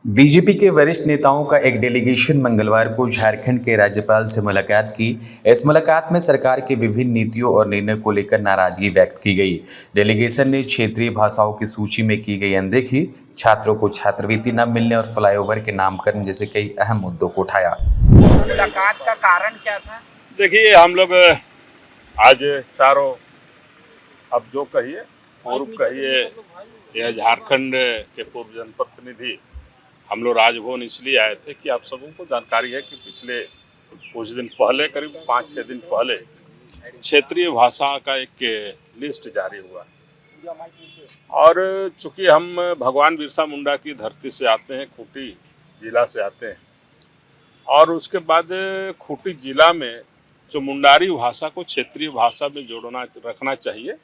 BJP के वरिष्ठ नेताओं का एक डेलीगेशन मंगलवार को झारखंड के राज्यपाल से मुलाकात की। इस मुलाकात में सरकार की विभिन्न नीतियों और निर्णय को लेकर नाराजगी व्यक्त की गई। डेलीगेशन ने क्षेत्रीय भाषाओं की सूची में की गई अनदेखी, छात्रों को छात्रवृत्ति न मिलने और फ्लाईओवर के नामकरण जैसे कई अहम मुद्दों को उठाया। मुलाकात का कारण क्या था? देखिए, हम लोग आज चारों, अब जो कहिए, पूर्व कहिए या झारखंड के पूर्व जनप्रतिनिधि, हम लोग राजभवन इसलिए आए थे कि आप सबों को जानकारी है कि पिछले कुछ दिन पहले, करीब 5-6 दिन पहले, क्षेत्रीय भाषा का एक लिस्ट जारी हुआ। और चूंकि हम भगवान बिरसा मुंडा की धरती से आते हैं, खूंटी जिला से आते हैं, और उसके बाद खूंटी जिला में जो मुंडारी भाषा को क्षेत्रीय भाषा में जोड़ना रखना चाहिए,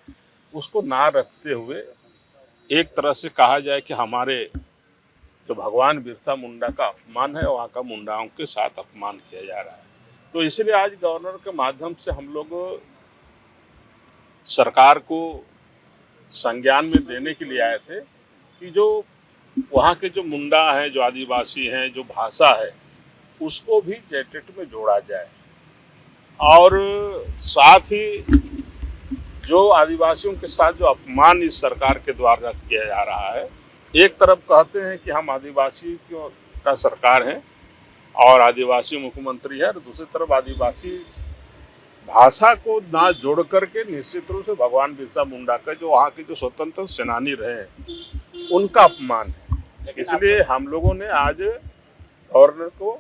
उसको ना रखते हुए एक तरह से कहा जाए कि हमारे जो भगवान बिरसा मुंडा का अपमान है, वहाँ का मुंडाओं के साथ अपमान किया जा रहा है। तो इसलिए आज गवर्नर के माध्यम से हम लोग सरकार को संज्ञान में देने के लिए आए थे कि जो वहाँ के जो मुंडा हैं, जो आदिवासी हैं, जो भाषा है, उसको भी जेटेट में जोड़ा जाए। और साथ ही जो आदिवासियों के साथ जो अपमान इस सरकार के द्वारा किया जा रहा है, एक तरफ कहते हैं कि हम आदिवासी का सरकार है और आदिवासी मुख्यमंत्री है, और दूसरी तरफ आदिवासी भाषा को ना जोड़ करके निश्चित रूप से भगवान बिरसा मुंडा का जो वहाँ के जो स्वतंत्र सेनानी रहे, उनका अपमान है। इसलिए हम लोगों ने आज गवर्नर को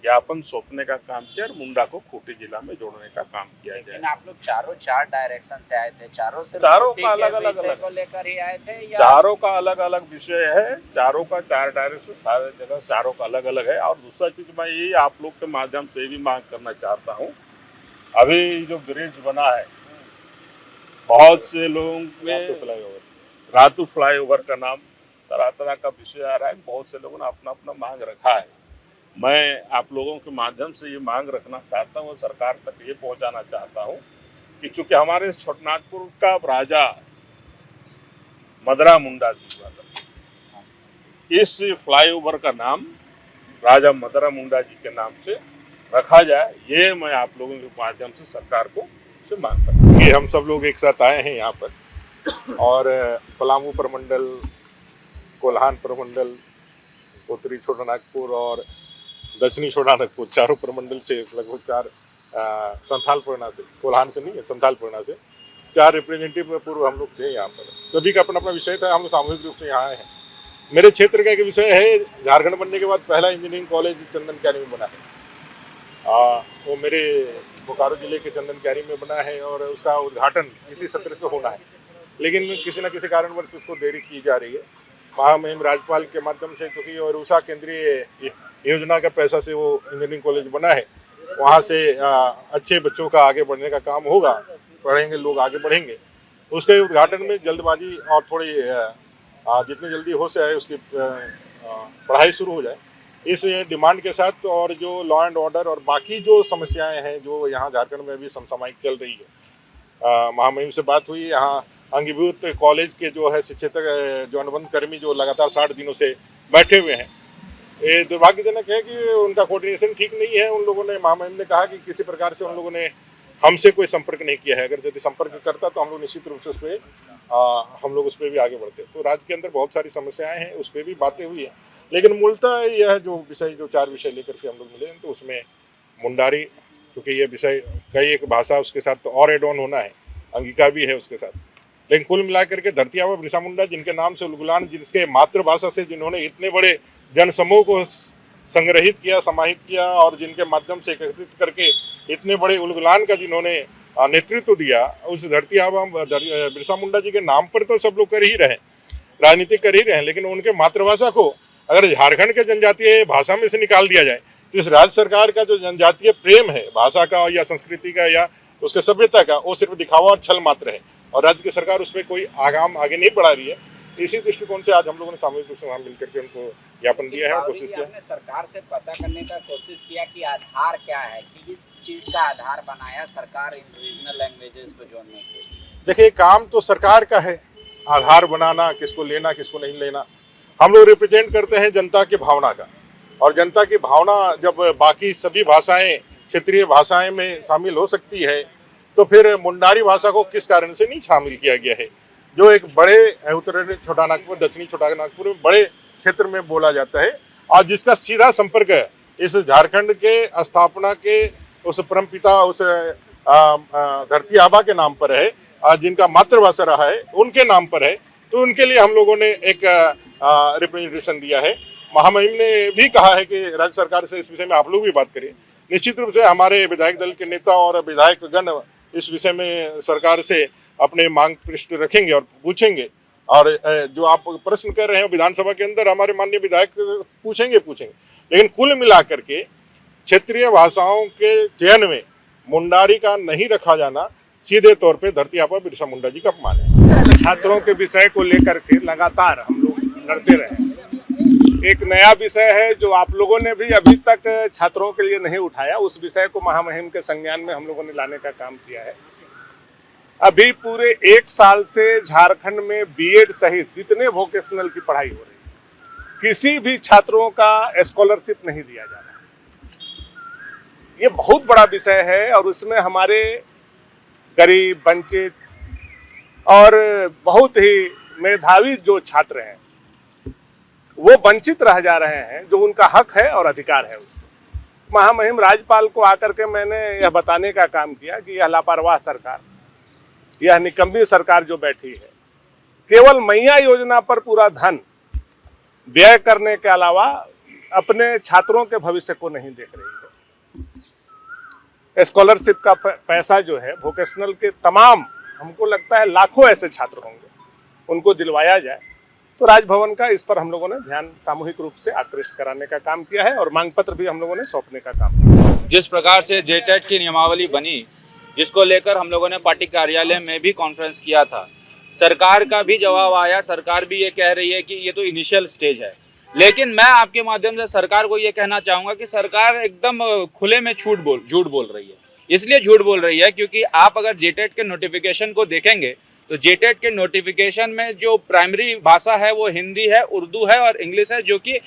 ज्ञापन सौंपने का काम किया और मुंडा को खूंटी जिला में जोड़ने का काम किया जाए। आप लोग चार डायरेक्शन से आए थे, चारों का अलग अलग को लेकर ही आए थे या? चारों का अलग अलग विषय है, चारों का 4 डायरेक्शन, सारे जगह चारों का अलग अलग है। और दूसरा चीज मैं यही आप लोग के माध्यम से भी मांग करना चाहता हूँ, अभी जो ब्रिज बना है, बहुत से लोगों में रातू फ्लाईओवर का नाम तरह तरह का विषय आ रहा है। बहुत से लोगों ने अपना अपना मांग रखा है। मैं आप लोगों के माध्यम से ये मांग रखना चाहता हूँ, सरकार तक ये पहुंचाना चाहता हूँ कि चूंकि हमारे छोटनागपुर का राजा मदरा मुंडा जी हुआ था, इस फ्लाईओवर का नाम राजा मदरा मुंडा जी के नाम से रखा जाए, ये मैं आप लोगों के माध्यम से सरकार को से मांग करता हूँ। कि हम सब लोग एक साथ आए हैं यहाँ पर, और पलामू प्रमंडल, कोल्हान प्रमंडल, उत्तरी छोटानागपुर और दक्षिणी छोटानागपुर, चारों प्रमंडल से लगभग 4 संथालपुरना से, कोल्हान से नहीं है, संथालपुरना से 4 रिप्रेजेंटेटिव पूर्व हम लोग थे यहाँ पर। सभी का अपना अपना विषय था, हम लोग सामूहिक रूप से यहाँ आए हैं। मेरे क्षेत्र का एक विषय है, झारखंड बनने के बाद पहला इंजीनियरिंग कॉलेज चंदन क्यारी में बना है। वो मेरे बोकारो जिले के चंदन क्यारी में बना है और उसका उद्घाटन इसी सत्र से होना है, लेकिन किसी न किसी कारणवश उसको देरी की जा रही है। महामहिम राज्यपाल के माध्यम से, क्योंकि और उषा केंद्रीय योजना का पैसा से वो इंजीनियरिंग कॉलेज बना है, वहाँ से अच्छे बच्चों का आगे बढ़ने का काम होगा, पढ़ेंगे लोग, आगे बढ़ेंगे। उसके उद्घाटन में जल्दबाजी और थोड़ी जितनी जल्दी हो सके उसकी पढ़ाई शुरू हो जाए, इस डिमांड के साथ। और जो लॉ एंड ऑर्डर और बाकी जो समस्याएं हैं जो यहाँ झारखंड में भी समसामयिक चल रही है, महामहिम से बात हुई, यहाँ अंगीभूत कॉलेज के जो है शिक्षक, जो अनुबंध कर्मी जो लगातार 60 दिनों से बैठे हुए हैं, ये दुर्भाग्यजनक है कि उनका कोऑर्डिनेशन ठीक नहीं है। उन लोगों ने, महामहिम ने कहा कि किसी प्रकार से उन लोगों ने हमसे कोई संपर्क नहीं किया है, अगर यदि संपर्क करता तो हम लोग निश्चित रूप से उस पर हम लोग उस पर भी आगे बढ़ते। तो राज्य के अंदर बहुत सारी समस्याएं हैं, उस पर भी बातें हुई हैं, लेकिन मूलतः यह जो विषय, जो 4 विषय लेकर के हम लोग मिले, तो उसमें मुंडारी, क्योंकि ये विषय कई एक भाषा उसके साथ तो और एड ऑन होना है, अंगिका भी है उसके साथ, लेकिन कुल मिलाकर के धरती आबा बिरसा मुंडा, जिनके नाम से उलगुलान, जिसके मातृभाषा से जिन्होंने इतने बड़े जनसमूह को संग्रहित किया, समाहित किया, और जिनके माध्यम से एकत्रित करके इतने बड़े उलगुलान का जिन्होंने नेतृत्व दिया, उस धरती आबा बिरसा मुंडा जी के नाम पर तो सब लोग कर ही रहे, राजनीति कर ही रहे, लेकिन उनके मातृभाषा को अगर झारखंड के जनजातीय भाषा में से निकाल दिया जाए, तो इस राज्य सरकार का जो जनजातीय प्रेम है भाषा का या संस्कृति का या उसके सभ्यता का, वो सिर्फ दिखावा और छल मात्र है, और राज्य की सरकार उस पर कोई आगाम आगे नहीं बढ़ा रही है। इसी दृष्टिकोण से आज हम लोगों ने सामूहिक रूप से वहाँ मिलकर के उनको ज्ञापन दिया है और कोशिश किया। आपने सरकार से पता करने का कोशिश किया कि आधार क्या है, कि इस चीज का आधार बनाया सरकार इन रीजनल लैंग्वेजेस को जोड़ने के लिए? देखिए, काम तो सरकार का है, आधार बनाना, किसको लेना किसको नहीं लेना। हम लोग रिप्रेजेंट करते हैं जनता की भावना का, और जनता की भावना जब बाकी सभी भाषाएं क्षेत्रीय भाषाएं में शामिल हो सकती है तो फिर मुंडारी भाषा को किस कारण से नहीं शामिल किया गया है, जो एक बड़े उत्तरी छोटानागपुर दक्षिणी छोटानागपुर में बड़े क्षेत्र में बोला जाता है और जिसका सीधा संपर्क इस झारखंड के स्थापना के उस परमपिता उस धरती आबा के नाम पर है, जिनका मातृभाषा रहा है उनके नाम पर है। तो उनके लिए हम लोगों ने एक रिप्रेजेंटेशन दिया है। महामहिम ने भी कहा है कि राज्य सरकार से इस विषय में आप लोग भी बात करें। निश्चित रूप से हमारे विधायक दल के नेता और विधायक गण इस विषय में सरकार से अपने मांग पृष्ठ रखेंगे और पूछेंगे, और जो आप प्रश्न कर रहे हैं विधानसभा के अंदर हमारे माननीय विधायक पूछेंगे, लेकिन कुल मिलाकर के क्षेत्रीय भाषाओं के चयन में मुंडारी का नहीं रखा जाना सीधे तौर पे धरती आबा बिरसा मुंडा जी का अपमान है। छात्रों के विषय को लेकर के लगातार हम लोग लड़ते रहे। एक नया विषय है जो आप लोगों ने भी अभी तक छात्रों के लिए नहीं उठाया, उस विषय को महामहिम के संज्ञान में हम लोगों ने लाने का काम किया है। अभी पूरे 1 साल से झारखंड में बीएड सहित जितने वोकेशनल की पढ़ाई हो रही है, किसी भी छात्रों का स्कॉलरशिप नहीं दिया जा रहा है। ये बहुत बड़ा विषय है और उसमें हमारे गरीब, वंचित और बहुत ही मेधावी जो छात्र हैं वो वंचित रह जा रहे हैं, जो उनका हक है और अधिकार है उससे। महामहिम राज्यपाल को आकर के मैंने यह बताने का काम किया कि यह लापरवाह सरकार, यह निकम्मी सरकार जो बैठी है, केवल मैया योजना पर पूरा धन व्यय करने के अलावा अपने छात्रों के भविष्य को नहीं देख रही है। स्कॉलरशिप का पैसा जो है वोकेशनल के तमाम, हमको लगता है लाखों ऐसे छात्र होंगे, उनको दिलवाया जाए। तो राजभवन का इस पर हम लोगों ने ध्यान सामूहिक रूप से आकृष्ट कराने का काम किया है और मांग पत्र भी हम लोगों ने सौंपने का काम किया। जिस प्रकार से जेटेट की नियमावली बनी, जिसको लेकर हम लोगों ने पार्टी कार्यालय में भी कॉन्फ्रेंस किया था, सरकार का भी जवाब आया। सरकार भी ये कह रही है कि ये तो इनिशियल स्टेज है, लेकिन मैं आपके माध्यम से सरकार को ये कहना चाहूँगा कि सरकार एकदम खुले में झूठ बोल रही है। इसलिए झूठ बोल रही है क्योंकि आप अगर जेटेट के नोटिफिकेशन को देखेंगे तो जेटेट के नोटिफिकेशन में जो प्राइमरी भाषा है वो हिंदी है, उर्दू है और इंग्लिश है, जो कि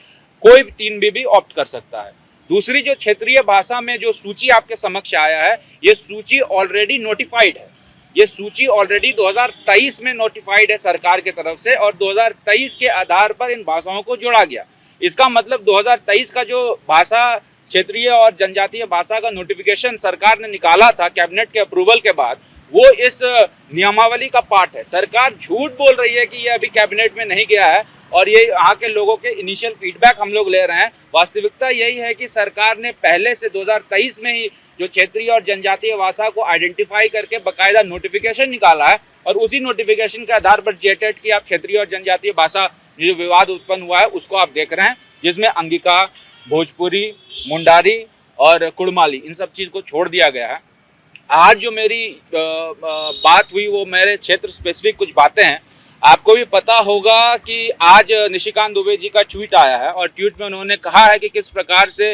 कोई 3 भी ऑप्ट कर सकता है। दूसरी जो क्षेत्रीय भाषा में जो सूची आपके समक्ष आया है, ये सूची ऑलरेडी नोटिफाइड है। ये सूची ऑलरेडी 2023 में नोटिफाइड है सरकार की तरफ से और 2023 के आधार पर इन भाषाओं को जोड़ा गया। इसका मतलब 2023 का जो भाषा क्षेत्रीय और जनजातीय भाषा का नोटिफिकेशन सरकार ने निकाला था कैबिनेट के अप्रूवल के बाद, वो इस नियमावली का पार्ट है। सरकार झूठ बोल रही है कि ये अभी कैबिनेट में नहीं गया है और ये यहाँ के लोगों के इनिशियल फीडबैक हम लोग ले रहे हैं। वास्तविकता यही है कि सरकार ने पहले से 2023 में ही जो क्षेत्रीय और जनजातीय भाषा को आइडेंटिफाई करके बाकायदा नोटिफिकेशन निकाला है और उसी नोटिफिकेशन के आधार पर जेटेट की आप क्षेत्रीय और जनजातीय भाषा जो विवाद उत्पन्न हुआ है उसको आप देख रहे हैं, जिसमें अंगिका, भोजपुरी, मुंडारी और कुड़माली, इन सब चीज़ को छोड़ दिया गया है। आज जो मेरी बात हुई वो मेरे क्षेत्र स्पेसिफिक कुछ बातें हैं। आपको भी पता होगा कि आज निशिकांत दुबे जी का ट्वीट आया है और ट्वीट में उन्होंने कहा है कि किस प्रकार से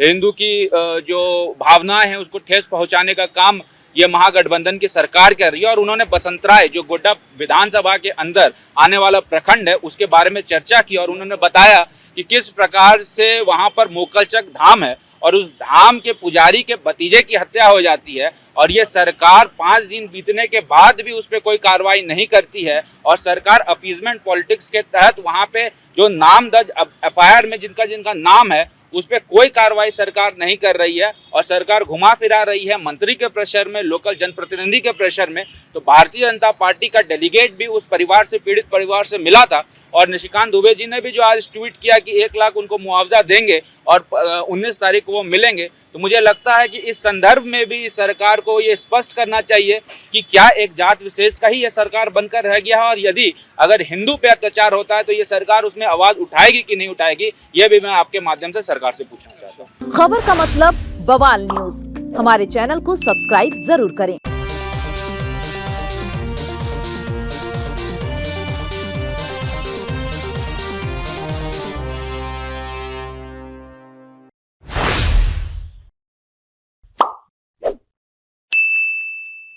हिंदू की जो भावनाएं हैं उसको ठेस पहुंचाने का काम ये महागठबंधन की सरकार कर रही है। और उन्होंने बसंतराय जो गोड्डा विधानसभा के अंदर आने वाला प्रखंड है उसके बारे में चर्चा की और उन्होंने बताया कि किस प्रकार से वहाँ पर मोकलचक धाम है और उस धाम के पुजारी के भतीजे की हत्या हो जाती है और ये सरकार 5 दिन बीतने के बाद भी उस पर कोई कार्रवाई नहीं करती है। और सरकार अपीजमेंट पॉलिटिक्स के तहत वहाँ पे जो नाम दर्ज एफआईआर में जिनका नाम है उस पर कोई कार्रवाई सरकार नहीं कर रही है और सरकार घुमा फिरा रही है मंत्री के प्रेशर में, लोकल जनप्रतिनिधि के प्रेशर में। तो भारतीय जनता पार्टी का डेलीगेट भी उस परिवार से, पीड़ित परिवार से मिला था और निशिकांत दुबे जी ने भी जो आज ट्वीट किया कि 1 लाख उनको मुआवजा देंगे और 19 तारीख को वो मिलेंगे। तो मुझे लगता है कि इस संदर्भ में भी सरकार को ये स्पष्ट करना चाहिए कि क्या एक जात विशेष का ही ये सरकार बनकर रह गया है और यदि अगर हिंदू पे अत्याचार होता है तो ये सरकार उसमें आवाज उठाएगी कि नहीं उठाएगी, ये भी मैं आपके माध्यम से सरकार से पूछना चाहता हूँ। खबर का मतलब बवाल न्यूज, हमारे चैनल को सब्सक्राइब जरूर करें।